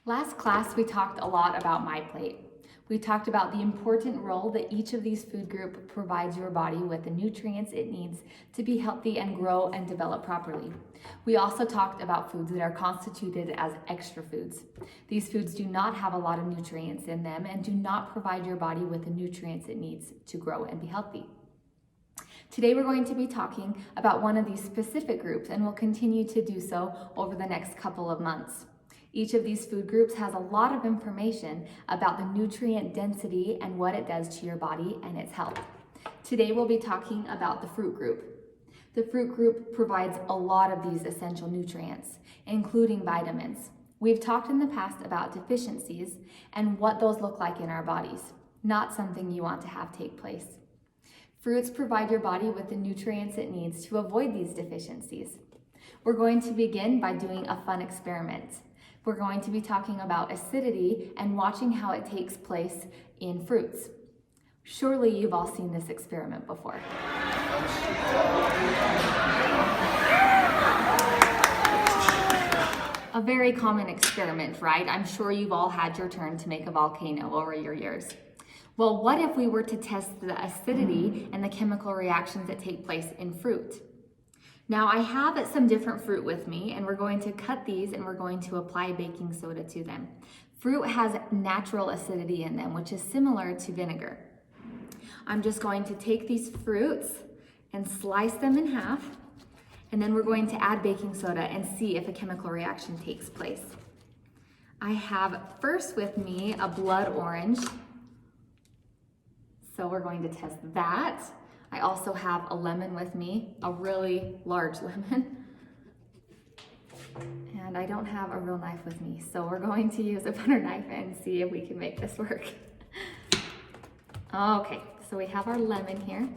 Last class, we talked a lot about MyPlate. We talked about the important role that each of these food groups provides your body with the nutrients it needs to be healthy and grow and develop properly. We also talked about foods that are constituted as extra foods. These foods do not have a lot of nutrients in them and do not provide your body with the nutrients it needs to grow and be healthy. Today we're going to be talking about one of these specific groups, and we'll continue to do so over the next couple of months. Each of these food groups has a lot of information about the nutrient density and what it does to your body and its health. Today we'll be talking about the fruit group. The fruit group provides a lot of these essential nutrients, including vitamins. We've talked in the past about deficiencies and what those look like in our bodies, not something you want to have take place. Fruits provide your body with the nutrients it needs to avoid these deficiencies. We're going to begin by doing a fun experiment. We're going to be talking about acidity and watching how it takes place in fruits. Surely you've all seen this experiment before. A very common experiment, right? I'm sure you've all had your turn to make a volcano over your years. Well, what if we were to test the acidity and the chemical reactions that take place in fruit? Now I have some different fruit with me, and we're going to cut these and we're going to apply baking soda to them. Fruit has natural acidity in them, which is similar to vinegar. I'm just going to take these fruits and slice them in half, and then we're going to add baking soda and see if a chemical reaction takes place. I have first with me a blood orange, so we're going to test that. I also have a lemon with me, a really large lemon. And I don't have a real knife with me, so we're going to use a butter knife and see if we can make this work. Okay, so we have our lemon here.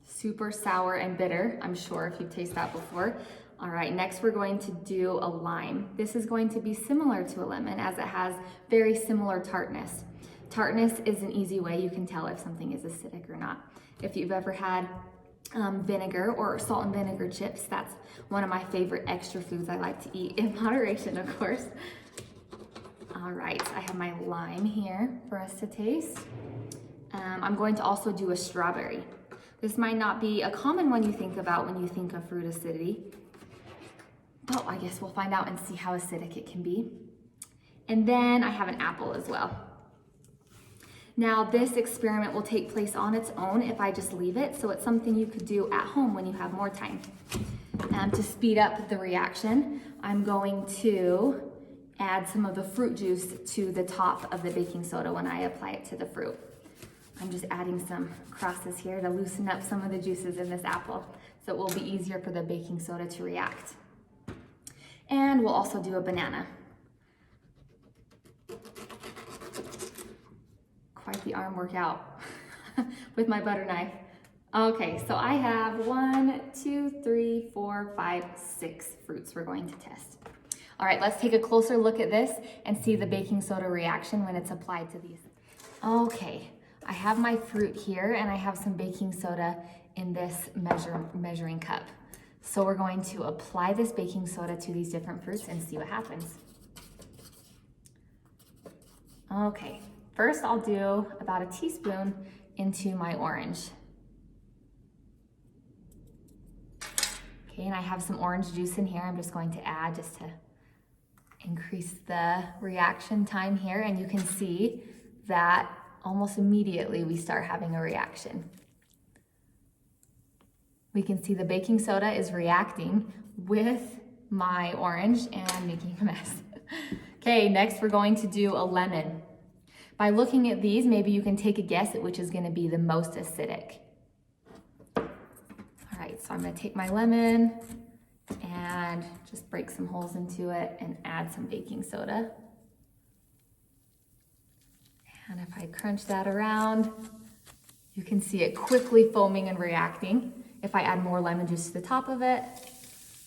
Super sour and bitter, I'm sure if you've tasted that before. All right, next we're going to do a lime. This is going to be similar to a lemon as it has very similar tartness. Tartness is an easy way you can tell if something is acidic or not. If you've ever had vinegar or salt and vinegar chips, that's one of my favorite extra foods I like to eat in moderation, of course. All right, I have my lime here for us to taste. I'm going to also do a strawberry. This might not be a common one you think about when you think of fruit acidity, but I guess we'll find out and see how acidic it can be. And then I have an apple as well. Now this experiment will take place on its own if I just leave it, so it's something you could do at home when you have more time. To speed up the reaction, I'm going to add some of the fruit juice to the top of the baking soda when I apply it to the fruit. I'm just adding some crosses here to loosen up some of the juices in this apple, so it will be easier for the baking soda to react. And we'll also do a banana. Quite the arm workout with my butter knife. Okay, so I have 1, 2, 3, 4, 5, 6 fruits we're going to test. All right, let's take a closer look at this and see the baking soda reaction when it's applied to these. Okay, I have my fruit here and I have some baking soda in this measuring cup. So we're going to apply this baking soda to these different fruits and see what happens. Okay. First, I'll do about a teaspoon into my orange. Okay, and I have some orange juice in here. I'm just going to add just to increase the reaction time here. And you can see that almost immediately we start having a reaction. We can see the baking soda is reacting with my orange and making a mess. Okay, next we're going to do a lemon. By looking at these, maybe you can take a guess at which is going to be the most acidic. All right, so I'm going to take my lemon and just break some holes into it and add some baking soda. And if I crunch that around, you can see it quickly foaming and reacting. If I add more lemon juice to the top of it,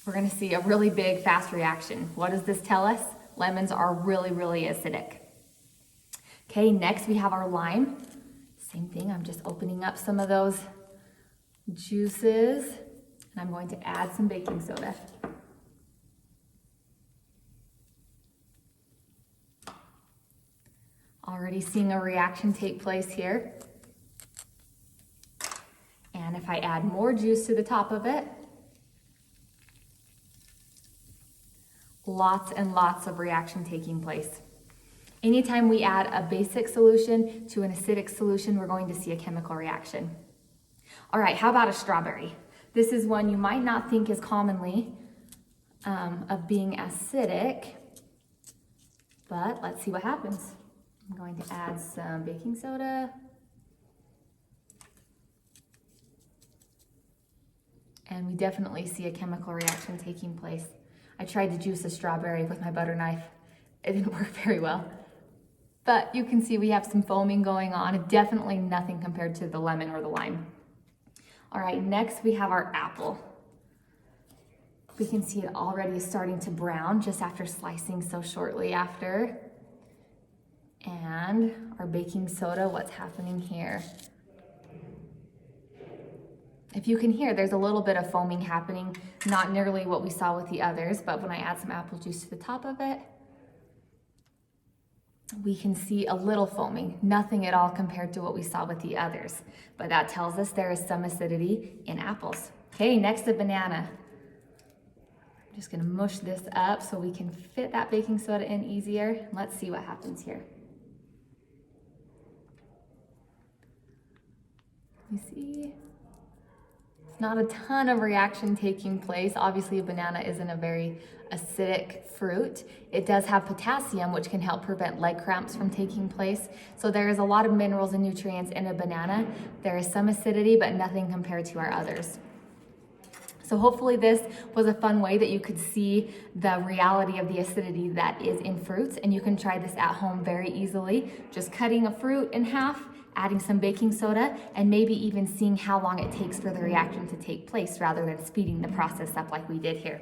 we're going to see a really big, fast reaction. What does this tell us? Lemons are really, really acidic. Okay, next we have our lime. Same thing, I'm just opening up some of those juices and I'm going to add some baking soda. Already seeing a reaction take place here. And if I add more juice to the top of it, lots and lots of reaction taking place. Anytime we add a basic solution to an acidic solution, we're going to see a chemical reaction. All right, how about a strawberry? This is one you might not think is commonly of being acidic, but let's see what happens. I'm going to add some baking soda. And we definitely see a chemical reaction taking place. I tried to juice a strawberry with my butter knife. It didn't work very well. But you can see we have some foaming going on. Definitely nothing compared to the lemon or the lime. All right, next we have our apple. We can see it already is starting to brown just after slicing so shortly after. And our baking soda, what's happening here? If you can hear, there's a little bit of foaming happening, not nearly what we saw with the others, but when I add some apple juice to the top of it, we can see a little foaming, nothing at all compared to what we saw with the others. But that tells us there is some acidity in apples. Okay, next a banana. I'm just gonna mush this up so we can fit that baking soda in easier. Let's see what happens here. You see? Not a ton of reaction taking place. Obviously, a banana isn't a very acidic fruit. It does have potassium, which can help prevent leg cramps from taking place. So there is a lot of minerals and nutrients in a banana. There is some acidity, but nothing compared to our others. So hopefully this was a fun way that you could see the reality of the acidity that is in fruits, and you can try this at home very easily. Just cutting a fruit in half, adding some baking soda, and maybe even seeing how long it takes for the reaction to take place rather than speeding the process up like we did here.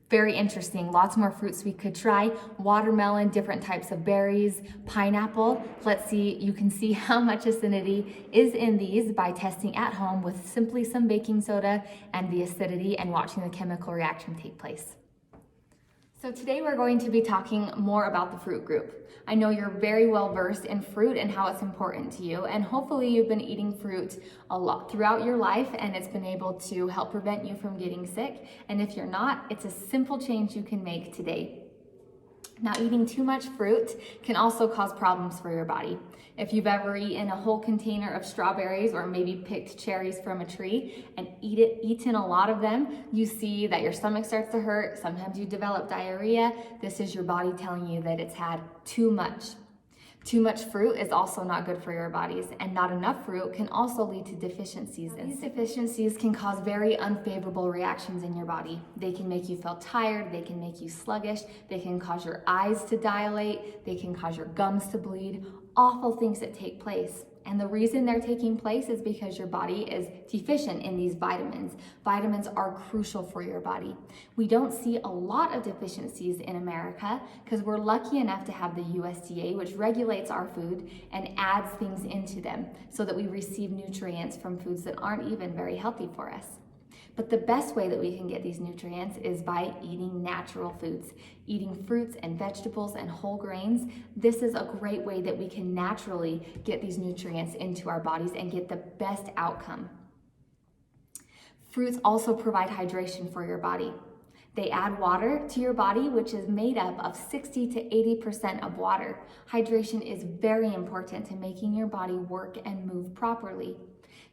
Very interesting. Lots more fruits we could try. Watermelon, different types of berries, pineapple. Let's see, you can see how much acidity is in these by testing at home with simply some baking soda and the acidity and watching the chemical reaction take place. So today we're going to be talking more about the fruit group. I know you're very well versed in fruit and how it's important to you, and hopefully you've been eating fruit a lot throughout your life and it's been able to help prevent you from getting sick. And if you're not, it's a simple change you can make today. Now, eating too much fruit can also cause problems for your body. If you've ever eaten a whole container of strawberries or maybe picked cherries from a tree and eaten a lot of them, you see that your stomach starts to hurt. Sometimes you develop diarrhea. This is your body telling you that it's had too much. Too much fruit is also not good for your bodies, and not enough fruit can also lead to deficiencies. And these deficiencies can cause very unfavorable reactions in your body. They can make you feel tired, they can make you sluggish, they can cause your eyes to dilate, they can cause your gums to bleed, awful things that take place. And the reason they're taking place is because your body is deficient in these vitamins. Vitamins are crucial for your body. We don't see a lot of deficiencies in America because we're lucky enough to have the USDA, which regulates our food and adds things into them so that we receive nutrients from foods that aren't even very healthy for us. But the best way that we can get these nutrients is by eating natural foods, eating fruits and vegetables and whole grains. This is a great way that we can naturally get these nutrients into our bodies and get the best outcome. Fruits also provide hydration for your body. They add water to your body, which is made up of 60 to 80% of water. Hydration is very important to making your body work and move properly.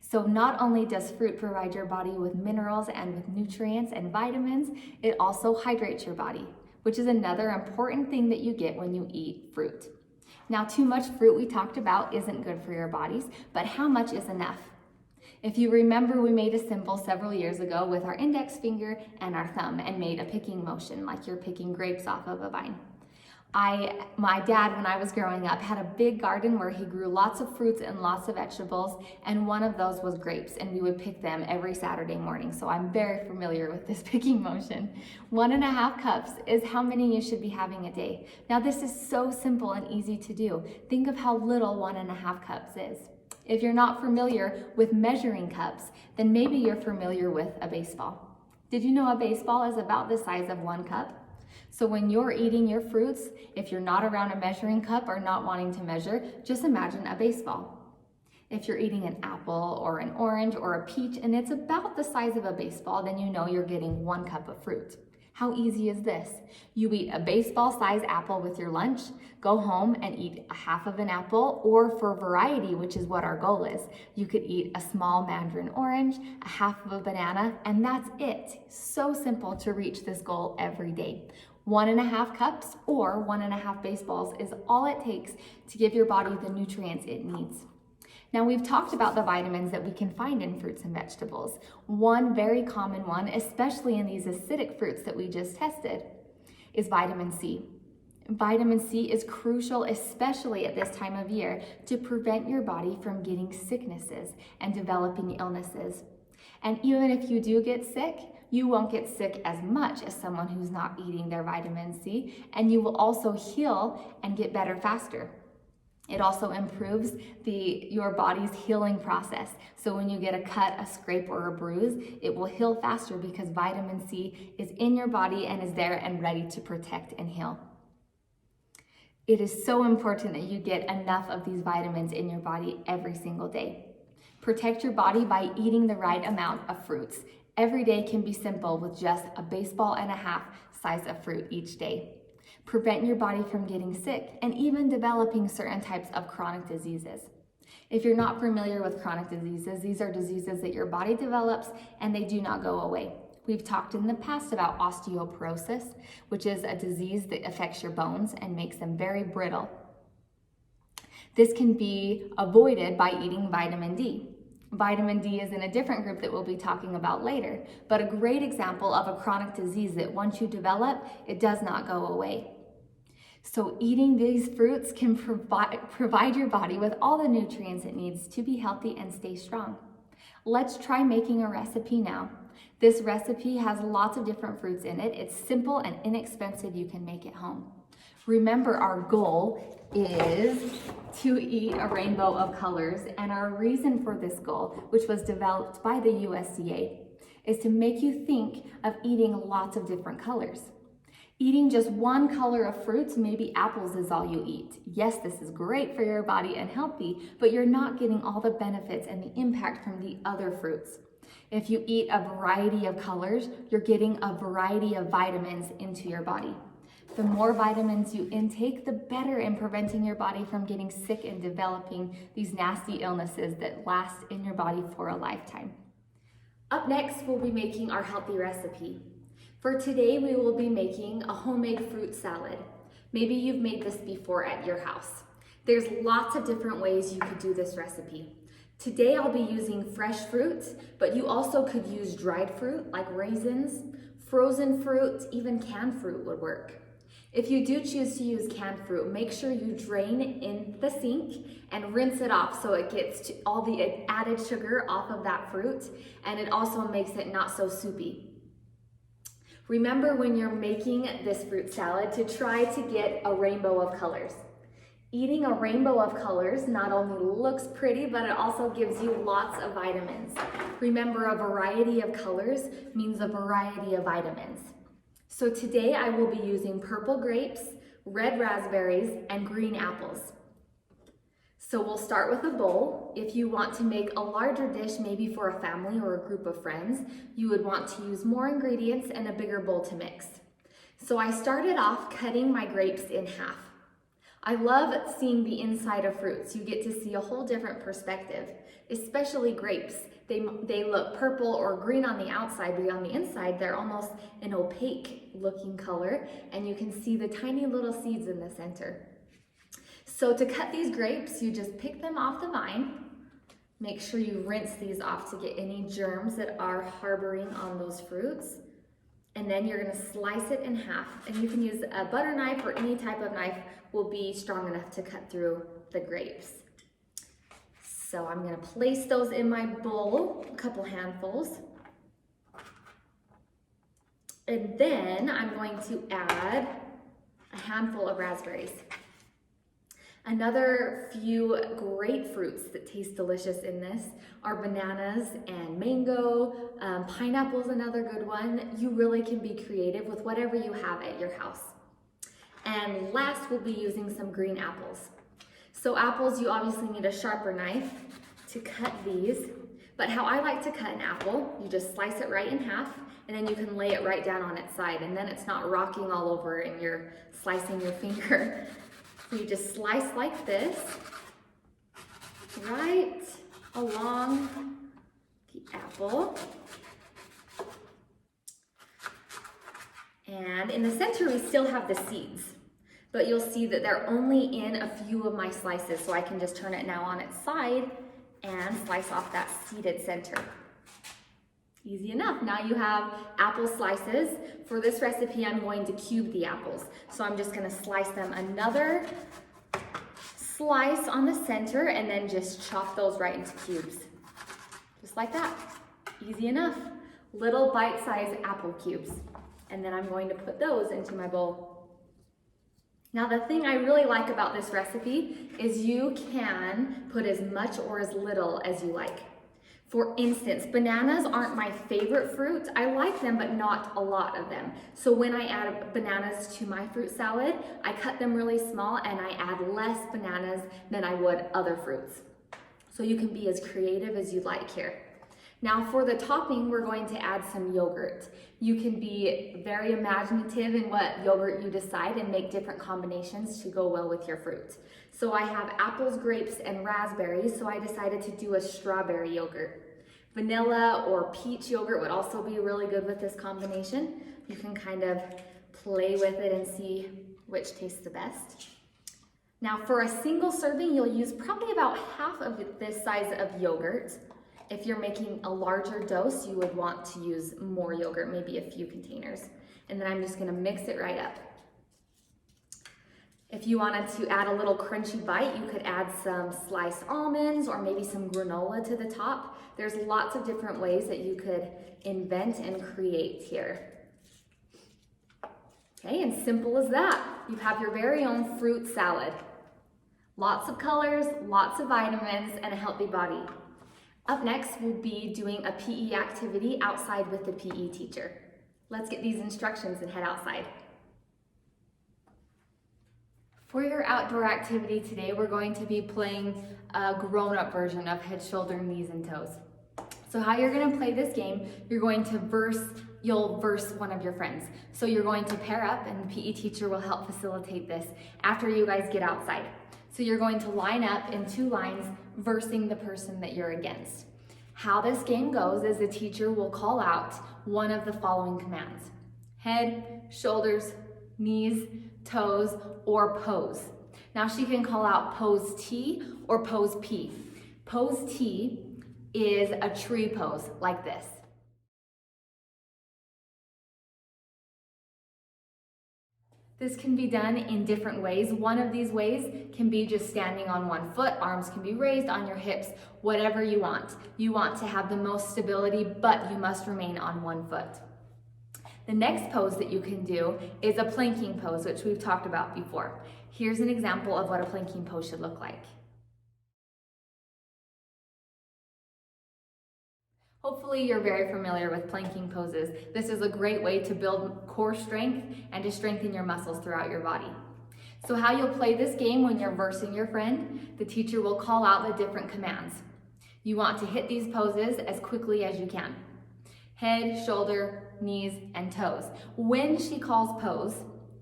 So not only does fruit provide your body with minerals and with nutrients and vitamins, it also hydrates your body, which is another important thing that you get when you eat fruit. Now, too much fruit we talked about isn't good for your bodies, but how much is enough? If you remember, we made a symbol several years ago with our index finger and our thumb and made a picking motion like you're picking grapes off of a vine. My dad, when I was growing up, had a big garden where he grew lots of fruits and lots of vegetables, and one of those was grapes, and we would pick them every Saturday morning. So I'm very familiar with this picking motion. 1.5 cups is how many you should be having a day. Now, this is so simple and easy to do. Think of how little 1.5 cups is. If you're not familiar with measuring cups, then maybe you're familiar with a baseball. Did you know a baseball is about the size of 1 cup? So when you're eating your fruits, if you're not around a measuring cup or not wanting to measure, just imagine a baseball. If you're eating an apple or an orange or a peach and it's about the size of a baseball, then you know you're getting 1 cup of fruit. How easy is this? You eat a baseball-sized apple with your lunch, go home and eat a half of an apple, or for variety, which is what our goal is, you could eat a small mandarin orange, a half of a banana, and that's it. So simple to reach this goal every day. 1.5 cups or 1.5 baseballs is all it takes to give your body the nutrients it needs. Now we've talked about the vitamins that we can find in fruits and vegetables. One very common one, especially in these acidic fruits that we just tested, is vitamin C. Vitamin C is crucial, especially at this time of year, to prevent your body from getting sicknesses and developing illnesses. And even if you do get sick, you won't get sick as much as someone who's not eating their vitamin C, and you will also heal and get better faster. It also improves your body's healing process. So when you get a cut, a scrape, or a bruise, it will heal faster because vitamin C is in your body and is there and ready to protect and heal. It is so important that you get enough of these vitamins in your body every single day. Protect your body by eating the right amount of fruits. Every day can be simple with just a baseball and a half size of fruit each day. Prevent your body from getting sick and even developing certain types of chronic diseases. If you're not familiar with chronic diseases, these are diseases that your body develops and they do not go away. We've talked in the past about osteoporosis, which is a disease that affects your bones and makes them very brittle. This can be avoided by eating vitamin D. Vitamin D is in a different group that we'll be talking about later, but a great example of a chronic disease that once you develop, it does not go away. So eating these fruits can provide your body with all the nutrients it needs to be healthy and stay strong. Let's try making a recipe now. This recipe has lots of different fruits in it. It's simple and inexpensive. You can make it home. Remember, our goal is to eat a rainbow of colors, and our reason for this goal, which was developed by the USDA, is to make you think of eating lots of different colors. Eating just one color of fruits, maybe apples, is all you eat. Yes, this is great for your body and healthy, but you're not getting all the benefits and the impact from the other fruits. If you eat a variety of colors, you're getting a variety of vitamins into your body. The more vitamins you intake, the better in preventing your body from getting sick and developing these nasty illnesses that last in your body for a lifetime. Up next, we'll be making our healthy recipe. For today, we will be making a homemade fruit salad. Maybe you've made this before at your house. There's lots of different ways you could do this recipe. Today, I'll be using fresh fruits, but you also could use dried fruit like raisins, frozen fruit, even canned fruit would work. If you do choose to use canned fruit, make sure you drain in the sink and rinse it off so it gets all the added sugar off of that fruit, and it also makes it not so soupy. Remember when you're making this fruit salad to try to get a rainbow of colors. Eating a rainbow of colors not only looks pretty, but it also gives you lots of vitamins. Remember, a variety of colors means a variety of vitamins. So today I will be using purple grapes, red raspberries, and green apples. So we'll start with a bowl. If you want to make a larger dish, maybe for a family or a group of friends, you would want to use more ingredients and a bigger bowl to mix. So I started off cutting my grapes in half. I love seeing the inside of fruits. You get to see a whole different perspective, especially grapes. They look purple or green on the outside, but on the inside, they're almost an opaque looking color, and you can see the tiny little seeds in the center. So to cut these grapes, you just pick them off the vine. Make sure you rinse these off to get any germs that are harboring on those fruits. And then you're gonna slice it in half. And you can use a butter knife or any type of knife will be strong enough to cut through the grapes. So I'm gonna place those in my bowl, a couple handfuls. And then I'm going to add a handful of raspberries. Another few great fruits that taste delicious in this are bananas and mango. Pineapple's another good one. You really can be creative with whatever you have at your house. And last, we'll be using some green apples. So apples, you obviously need a sharper knife to cut these. But how I like to cut an apple, you just slice it right in half, and then you can lay it right down on its side, and then it's not rocking all over and you're slicing your finger. So you just slice like this, right along the apple. And in the center, we still have the seeds, but you'll see that they're only in a few of my slices, so I can just turn it now on its side and slice off that seeded center. Easy enough. Now you have apple slices. For this recipe, I'm going to cube the apples. So I'm just gonna slice them another slice on the center and then just chop those right into cubes. Just like that. Easy enough. Little bite-sized apple cubes. And then I'm going to put those into my bowl. Now the thing I really like about this recipe is you can put as much or as little as you like. For instance, bananas aren't my favorite fruit. I like them, but not a lot of them. So when I add bananas to my fruit salad, I cut them really small and I add less bananas than I would other fruits. So you can be as creative as you'd like here. Now for the topping, we're going to add some yogurt. You can be very imaginative in what yogurt you decide and make different combinations to go well with your fruit. So I have apples, grapes, and raspberries, so I decided to do a strawberry yogurt. Vanilla or peach yogurt would also be really good with this combination. You can kind of play with it and see which tastes the best. Now for a single serving, you'll use probably about half of this size of yogurt. If you're making a larger dose, you would want to use more yogurt, maybe a few containers. And then I'm just gonna mix it right up. If you wanted to add a little crunchy bite, you could add some sliced almonds or maybe some granola to the top. There's lots of different ways that you could invent and create here. Okay, and simple as that. You have your very own fruit salad. Lots of colors, lots of vitamins, and a healthy body. Up next, we'll be doing a PE activity outside with the PE teacher. Let's get these instructions and head outside. For your outdoor activity today, we're going to be playing a grown-up version of head, shoulder, knees, and toes. So how you're gonna play this game, you'll verse one of your friends. So you're going to pair up and the PE teacher will help facilitate this after you guys get outside. So you're going to line up in two lines, versing the person that you're against. How this game goes is the teacher will call out one of the following commands: head, shoulders, knees, toes, or pose. Now she can call out pose T or pose P. Pose T is a tree pose like this. This can be done in different ways. One of these ways can be just standing on one foot, arms can be raised on your hips, whatever you want. You want to have the most stability, but you must remain on one foot. The next pose that you can do is a planking pose, which we've talked about before. Here's an example of what a planking pose should look like. Hopefully you're very familiar with planking poses. This is a great way to build core strength and to strengthen your muscles throughout your body. So how you'll play this game when you're versing your friend, the teacher will call out the different commands. You want to hit these poses as quickly as you can. Head, shoulder, knees, and toes. When she calls pose,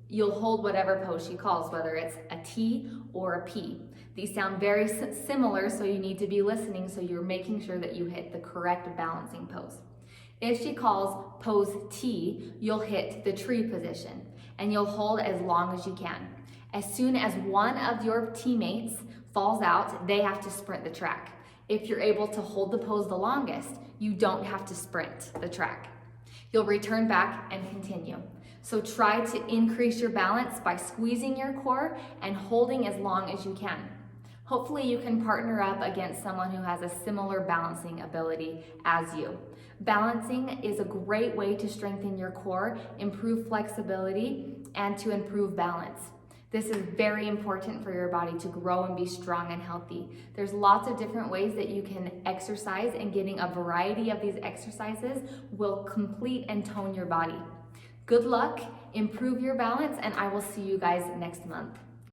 you'll hold whatever pose she calls, whether it's a T or a P. These sound very similar, so you need to be listening so you're making sure that you hit the correct balancing pose. If she calls pose T, you'll hit the tree position and you'll hold as long as you can. As soon as one of your teammates falls out, they have to sprint the track. If you're able to hold the pose the longest, you don't have to sprint the track. You'll return back and continue. So try to increase your balance by squeezing your core and holding as long as you can. Hopefully you can partner up against someone who has a similar balancing ability as you. Balancing is a great way to strengthen your core, improve flexibility, and to improve balance. This is very important for your body to grow and be strong and healthy. There's lots of different ways that you can exercise, and getting a variety of these exercises will complete and tone your body. Good luck, improve your balance, and I will see you guys next month.